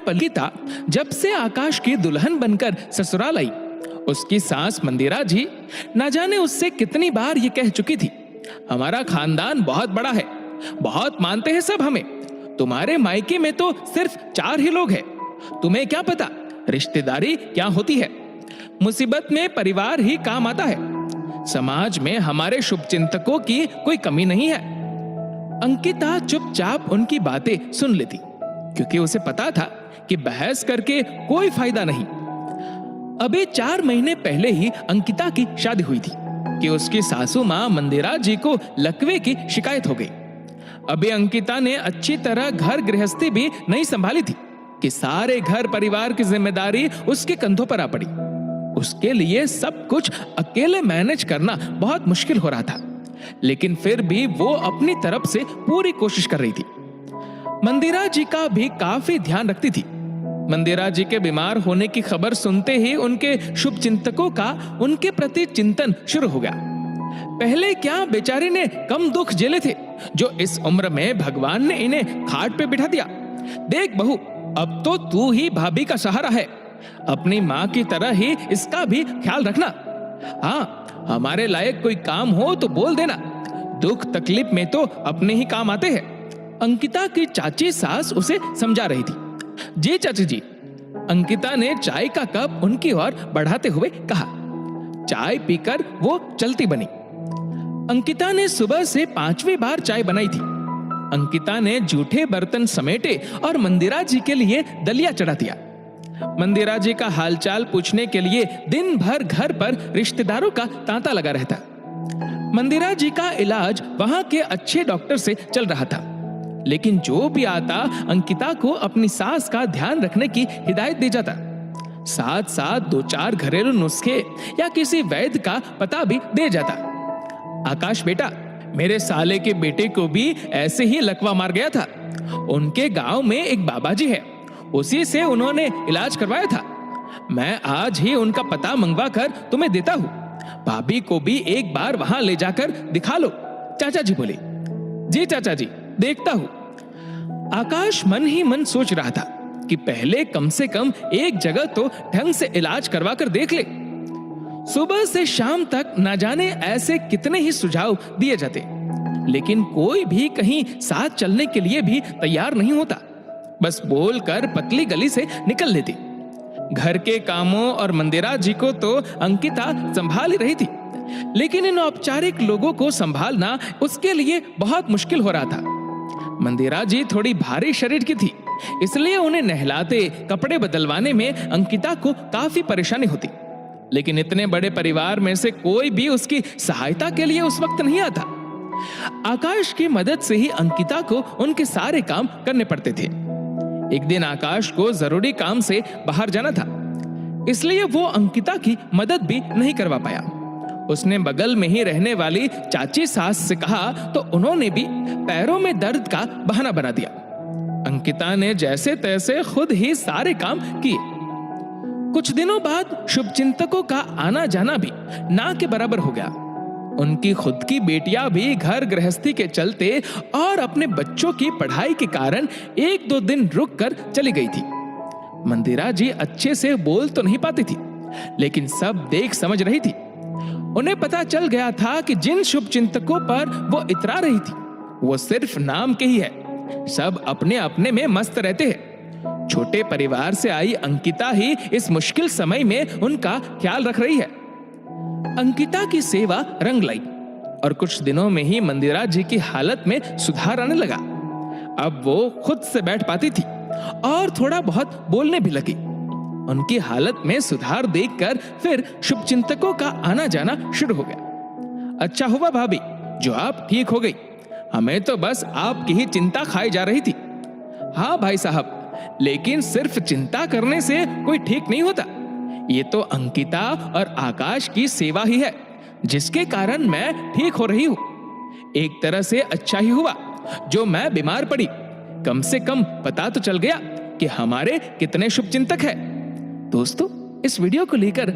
अंकिता जब से आकाश की दुल्हन बनकर ससुराल आई, उसकी सास मंदिरा जी न जाने उससे कितनी बार ये कह चुकी थी, हमारा खानदान बहुत बड़ा है, बहुत मानते हैं सब हमें, तुम्हारे मायके में तो सिर्फ 4 ही लोग हैं, तुम्हें क्या पता रिश्तेदारी क्या होती है, मुसीबत में परिवार ही काम आता है, समाज में हमारे शुभचिंतकों की कोई कमी नहीं है। अंकिता चुपचाप उनकी बातें सुन लेती, क्योंकि उसे पता था कि बहस करके कोई फायदा नहीं। अभी 4 महीने पहले ही अंकिता की शादी हुई थी कि उसकी सासू मां मंदिरा जी को लकवे की शिकायत हो गई। अभी अंकिता ने अच्छी तरह घर गृहस्थी भी नहीं संभाली थी कि सारे घर परिवार की जिम्मेदारी उसके कंधों पर आ पड़ी। उसके लिए सब कुछ अकेले मैनेज करना बहुत मुश्किल हो रहा था, लेकिन फिर भी वो अपनी तरफ से पूरी कोशिश कर रही थी। मंदिरा जी का भी काफी ध्यान रखती थी। मंदिरा जी के बीमार होने की खबर सुनते ही उनके शुभ चिंतकों का उनके प्रति चिंतन शुरू हो गया। पहले क्या बेचारी ने कम दुख झेले थे, जो इस उम्र में भगवान ने इन्हें खाट पे बिठा दिया। देख बहू, अब तो तू ही भाभी का सहारा है, अपनी माँ की तरह ही इसका भी ख्याल रखना। हाँ, हमारे लायक कोई काम हो तो बोल देना, दुख तकलीफ में तो अपने ही काम आते हैं। अंकिता की चाची सास उसे समझा रही थी। जी चाची जी, अंकिता ने चाय का कप उनकी ओर बढ़ाते हुए कहा। चाय पीकर वो चलती बनी। अंकिता ने सुबह से 5वीं बार चाय बनाई थी। अंकिता ने जूठे बर्तन समेटे और मंदिरा जी के लिए दलिया चढ़ा दिया। मंदिरा जी का हालचाल पूछने के लिए दिन भर घर पर रिश्तेदारों का तांता लगा रहता। मंदिरा जी का इलाज वहां के अच्छे डॉक्टर से चल रहा था, लेकिन जो भी आता अंकिता को अपनी सास का ध्यान रखने की हिदायत दे जाता। साथ साथ 2-4 घरेलू नुस्खे या किसी वैद्य का पता भी दे जाता। आकाश बेटा, मेरे साले के बेटे को भी ऐसे ही लकवा मार गया था। उनके गांव में एक बाबा जी है, उसी से उन्होंने इलाज करवाया था। मैं आज ही उनका पता मंगवा कर तुम्हें देता हूँ। भाभी को भी एक बार वहां ले जाकर दिखा लो। चाचा जी बोले। जी चाचा जी, देखता हूँ। आकाश मन ही मन सोच रहा था कि पहले कम से कम एक जगह तो ढंग से इलाज करवा कर देख ले। सुबह से शाम तक न जाने ऐसे कितने ही सुझाव दिए जाते, लेकिन कोई भी कहीं साथ चलने के लिए भी तैयार नहीं होता। बस बोलकर पतली गली से निकल लेती। घर के कामों और मंदिरा जी को तो अंकिता संभाल ही रही थी, लेकिन इन औपचारिक लोगों को संभालना उसके लिए बहुत मुश्किल हो रहा था। मंदिरा जी थोड़ी भारी शरीर की थी, इसलिए उन्हें नहलाते, कपड़े बदलवाने में अंकिता को काफी परेशानी होती। लेकिन इतने बड़े परिवार में से कोई भी उसकी सहायता के लिए उस वक्त नहीं आता। आकाश की मदद से ही अंकिता को उनके सारे काम करने पड़ते थे। एक दिन आकाश को जरूरी काम से बाहर जाना था, इसलिए वो अंकिता की मदद भी नहीं करवा पाया। उसने बगल में ही रहने वाली चाची सास से कहा तो उन्होंने भी पैरों में दर्द का बहाना बना दिया। अंकिता ने जैसे तैसे खुद ही सारे काम किए। कुछ दिनों बाद शुभचिंतकों का आना जाना भी ना के बराबर हो गया। उनकी खुद की बेटियां भी घर गृहस्थी के चलते और अपने बच्चों की पढ़ाई के कारण 1-2 दिन रुक कर चली गई थी। मंदिरा जी अच्छे से बोल तो नहीं पाती थी, लेकिन सब देख समझ रही थी। उन्हें पता चल गया था कि जिन शुभचिंतकों पर वो इतरा रही थी, वो सिर्फ नाम के ही है। सब अपने अपने में मस्त रहते हैं। छोटे परिवार से आई अंकिता ही इस मुश्किल समय में उनका ख्याल रख रही है। अंकिता की सेवा रंग लाई और कुछ दिनों में ही मंदिरा जी की हालत में सुधार आने लगा। अब वो खुद से बैठ पाती थी और थोड़ा बहुत बोलने भी लगी। उनकी हालत में सुधार देखकर फिर शुभचिंतकों का आना जाना शुरू हो गया। अच्छा हुआ भाभी जो आप ठीक हो गई, हमें तो बस आपकी ही चिंता खाई जा रही थी। हाँ भाई साहब, लेकिन सिर्फ चिंता करने से कोई ठीक नहीं होता। ये तो अंकिता और आकाश की सेवा ही है, जिसके कारण मैं ठीक हो रही हूँ। एक तरह से अच्छा ही हुआ जो मैं बीमार पड़ी। कम से कम पता तो चल गया कि हमारे कितने शुभचिंतक हैं। दोस्तों, इस वीडियो को लेकर